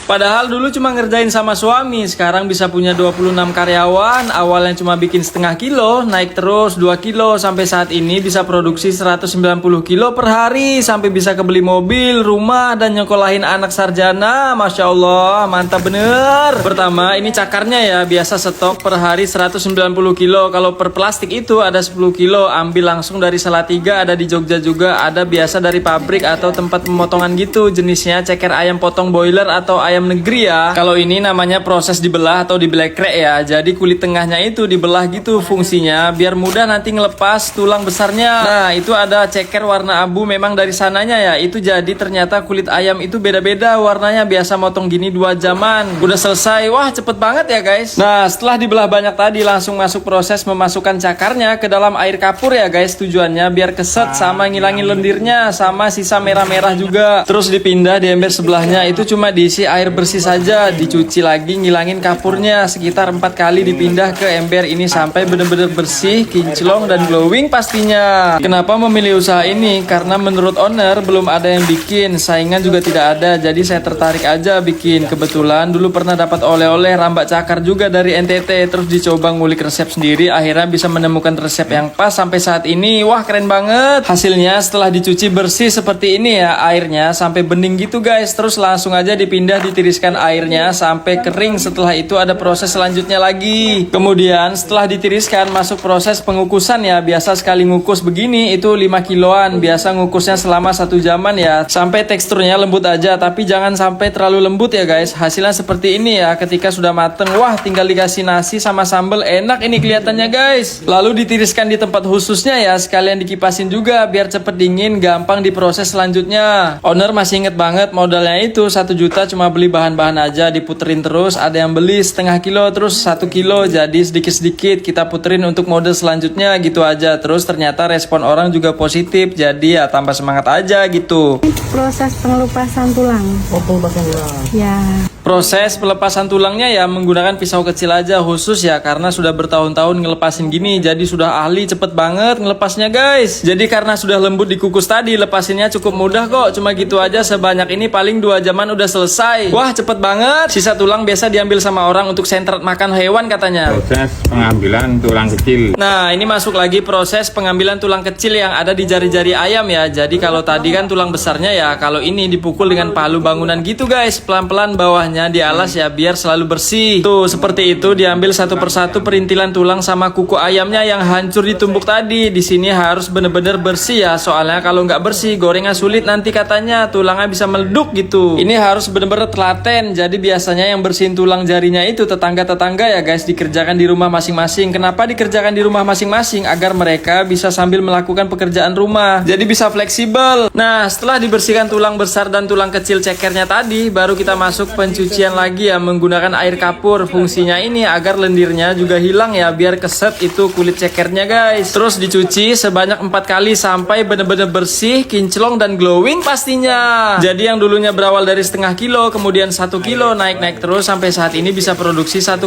Padahal dulu cuma ngerjain sama suami, sekarang bisa punya 26 karyawan. Awalnya cuma bikin setengah kilo, naik terus 2 kilo, sampai saat ini bisa produksi 190 kilo per hari, sampai bisa kebeli mobil, rumah, dan nyekolahin anak sarjana. Masya Allah, mantap bener. Pertama, ini cakarnya ya, biasa stok per hari 190 kilo. Kalau per plastik itu ada 10 kilo, ambil langsung dari Salatiga, ada di Jogja juga, ada biasa dari pabrik atau tempat pemotongan gitu. Jenisnya ceker ayam potong boiler atau ayam negeri ya. Kalau ini namanya proses dibelah atau diblekrek ya. Jadi kulit tengahnya itu dibelah gitu fungsinya biar mudah nanti ngelepas tulang besarnya. Nah, itu ada ceker warna abu memang dari sananya ya. Itu jadi ternyata kulit ayam itu beda-beda warnanya. Biasa motong gini 2 jaman. Udah selesai. Wah, cepet banget ya guys. Nah, setelah dibelah banyak tadi langsung masuk proses memasukkan cakarnya ke dalam air kapur ya guys. Tujuannya biar keset sama ngilangin lendirnya sama sisa merah-merah juga. Terus dipindah di ember sebelahnya itu cuma diisi air bersih saja, dicuci lagi ngilangin kapurnya sekitar 4 kali, dipindah ke ember ini sampai bener-bener bersih, kinclong dan glowing pastinya. Kenapa memilih usaha ini? Karena menurut owner belum ada yang bikin, saingan juga tidak ada, jadi saya tertarik aja bikin. Kebetulan dulu pernah dapat oleh-oleh rambak cakar juga dari NTT, terus dicoba ngulik resep sendiri, akhirnya bisa menemukan resep yang pas sampai saat ini. Wah, keren banget. Hasilnya setelah dicuci bersih seperti ini ya, airnya sampai bening gitu guys. Terus langsung aja dipindah, ditiriskan airnya sampai kering. Setelah itu ada proses selanjutnya lagi. Kemudian setelah ditiriskan masuk proses pengukusan ya. Biasa sekali ngukus begini itu 5 kiloan. Biasa ngukusnya selama 1 jaman ya, sampai teksturnya lembut aja, tapi jangan sampai terlalu lembut ya guys. Hasilnya seperti ini ya. Ketika sudah mateng, wah tinggal dikasih nasi sama sambal, enak ini kelihatannya guys. Lalu ditiriskan di tempat khususnya ya, sekalian dikipasin juga biar cepet dingin, gampang diproses selanjutnya. Owner masih inget banget modalnya itu 1 juta, cuma beli bahan-bahan aja, diputerin terus. Ada yang beli setengah kilo terus 1 kilo, jadi sedikit-sedikit kita puterin untuk mode selanjutnya gitu aja. Terus ternyata respon orang juga positif, jadi ya tambah semangat aja gitu. Proses pengelupasan tulang. Oh, pengelupasan tulang. Ya. Proses pelepasan tulangnya ya menggunakan pisau kecil aja khusus ya, karena sudah bertahun-tahun ngelepasin gini, jadi sudah ahli, cepet banget ngelepasnya guys. Jadi karena sudah lembut dikukus tadi, lepasinnya cukup mudah kok, cuma gitu aja. Sebanyak ini paling 2 jaman udah selesai. Wah, cepet banget. Sisa tulang biasa diambil sama orang untuk sentret makan hewan katanya. Proses pengambilan tulang kecil. Nah, ini masuk lagi proses pengambilan tulang kecil yang ada di jari-jari ayam ya. Jadi kalau tadi kan tulang besarnya ya, kalau ini dipukul dengan palu bangunan gitu guys, pelan-pelan bawahnya dialas ya biar selalu bersih. Tuh seperti itu, diambil satu persatu perintilan tulang sama kuku ayamnya yang hancur ditumbuk tadi. Di sini harus bener-bener bersih ya, soalnya kalau nggak bersih gorengnya sulit nanti katanya, tulangnya bisa meleduk gitu. Ini harus bener-bener telaten. Jadi biasanya yang bersihin tulang jarinya itu tetangga-tetangga ya guys, dikerjakan di rumah masing-masing. Kenapa dikerjakan di rumah masing-masing? Agar mereka bisa sambil melakukan pekerjaan rumah, jadi bisa fleksibel. Nah, setelah dibersihkan tulang besar dan tulang kecil cekernya tadi, baru kita masuk pencucian lagi ya menggunakan air kapur. Fungsinya ini agar lendirnya juga hilang ya, biar keset itu kulit cekernya guys. Terus dicuci sebanyak 4 kali sampai bener-bener bersih, kinclong dan glowing pastinya. Jadi yang dulunya berawal dari setengah kilo, kemudian 1 kilo, naik-naik terus sampai saat ini bisa produksi 1,9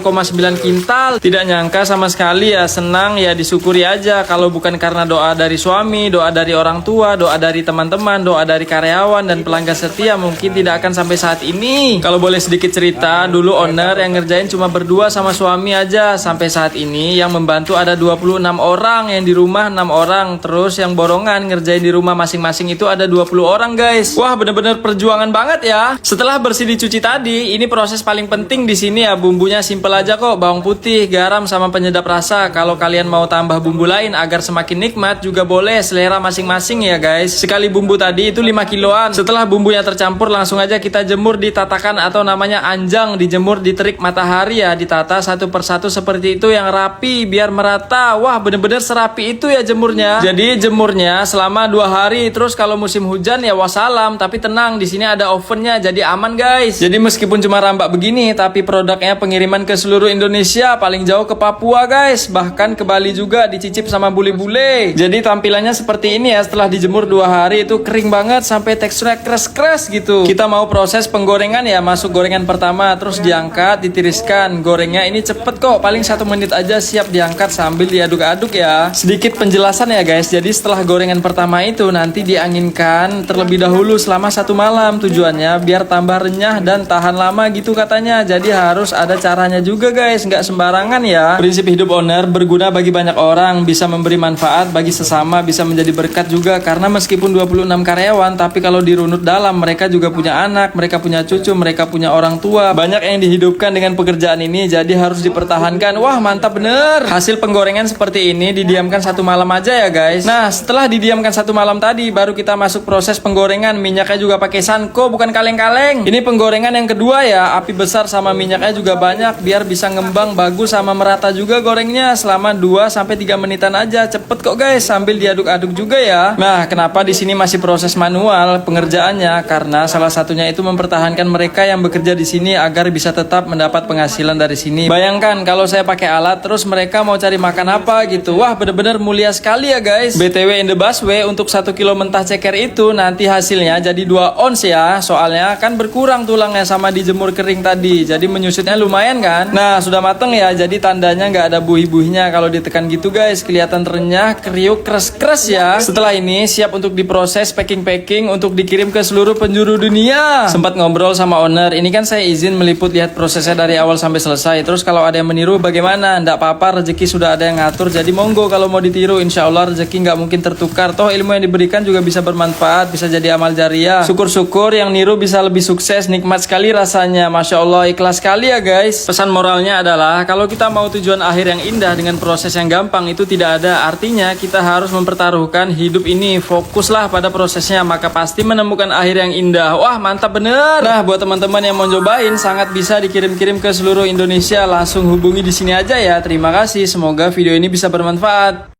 kintal. Tidak nyangka sama sekali ya, senang ya, disyukuri aja. Kalau bukan karena doa dari suami, doa dari orang tua, doa dari teman-teman, doa dari karyawan dan pelanggan setia, mungkin tidak akan sampai saat ini. Kalau boleh sedikit cerita, dulu owner yang ngerjain cuma berdua sama suami aja. Sampai saat ini yang membantu ada 26 orang, yang di rumah 6 orang. Terus yang borongan ngerjain di rumah masing-masing itu ada 20 orang guys. Wah, bener-bener perjuangan banget ya. Setelah bersih dicuci tadi, ini proses paling penting di sini ya. Bumbunya simple aja kok, bawang putih, garam sama penyedap rasa. Kalau kalian mau tambah bumbu lain agar semakin nikmat juga boleh, selera masing-masing ya guys. Sekali bumbu tadi itu 5 kiloan. Setelah bumbunya tercampur langsung aja kita jemur di tatakan atau namanya anjang, dijemur di terik matahari ya, ditata satu persatu seperti itu yang rapi biar merata. Wah, bener-bener serapi itu ya jemurnya. Jadi jemurnya selama 2 hari. Terus kalau musim hujan ya wassalam, tapi tenang, di sini ada ovennya jadi aman guys. Jadi meskipun cuma rambak begini, tapi produknya pengiriman ke seluruh Indonesia, paling jauh ke Papua guys, bahkan ke Bali juga dicicip sama bule-bule. Jadi tampilannya seperti ini ya, setelah dijemur 2 hari itu kering banget sampai teksturnya keras-keras gitu. Kita mau proses penggorengan ya, masuk gorengan pertama, terus diangkat, ditiriskan. Gorengnya ini cepet kok, paling 1 menit aja siap diangkat sambil diaduk-aduk ya. Sedikit penjelasan ya guys, jadi setelah gorengan pertama itu nanti dianginkan terlebih dahulu selama 1 malam. Tujuannya biar tambah renyah dan tahan lama gitu katanya. Jadi harus ada caranya juga guys, nggak sembarangan ya. Prinsip hidup owner berguna bagi banyak orang, bisa memberi manfaat bagi sesama, bisa menjadi berkat juga. Karena meskipun 26 karyawan, tapi kalau dirunut dalam, mereka juga punya anak, mereka punya cucu, mereka punya orang tua. Banyak yang dihidupkan dengan pekerjaan ini, jadi harus dipertahankan. Wah mantap bener. Hasil penggorengan seperti ini didiamkan 1 malam aja ya guys. Nah setelah didiamkan 1 malam tadi, baru kita masuk proses penggorengan. Minyaknya juga pakai Sanko, bukan kaleng-kaleng. Ini penggorengan yang kedua ya, api besar sama minyaknya juga banyak, biar bisa ngembang bagus sama merata juga gorengnya. Selama 2-3 menitan aja, cepet kok guys, sambil diaduk-aduk juga ya. Nah kenapa di sini masih proses manual pengerjaannya? Karena salah satunya itu mempertahankan mereka yang bekerja di sini agar bisa tetap mendapat penghasilan dari sini. Bayangkan kalau saya pakai alat terus mereka mau cari makan apa gitu. Wah bener-bener mulia sekali ya guys. BTW in the busway, untuk 1 kilo mentah ceker itu nanti hasilnya jadi 2 ons ya. Soalnya kan berkurang tulangnya sama dijemur kering tadi, jadi menyusutnya lumayan kan. Nah sudah mateng ya, jadi tandanya nggak ada buih-buihnya. Kalau ditekan gitu guys, kelihatan renyah, kriuk, kres-kres ya. Setelah ini siap untuk diproses packing-packing untuk dikirim ke seluruh penjuru dunia. Sempat ngobrol sama owner, ini kan saya izin meliput lihat prosesnya dari awal sampai selesai. Terus kalau ada yang meniru bagaimana? Nggak apa-apa, rezeki sudah ada yang ngatur, jadi monggo kalau mau ditiru. Insya Allah rezeki nggak mungkin tertukar. Toh ilmu yang diberikan juga bisa bermanfaat, bisa jadi amal jariah. Syukur-syukur yang niru bisa lebih sukses, nikmat sekali rasanya. Masya Allah, ikhlas sekali ya guys. Pesan moralnya adalah kalau kita mau tujuan akhir yang indah dengan proses yang gampang itu tidak ada. Artinya kita harus mempertaruhkan hidup ini. Fokuslah pada prosesnya, maka pasti menemukan akhir yang indah. Wah mantap bener. Nah buat teman-teman yang mau cobain, sangat bisa dikirim-kirim ke seluruh Indonesia. Langsung hubungi di sini aja ya. Terima kasih, semoga video ini bisa bermanfaat.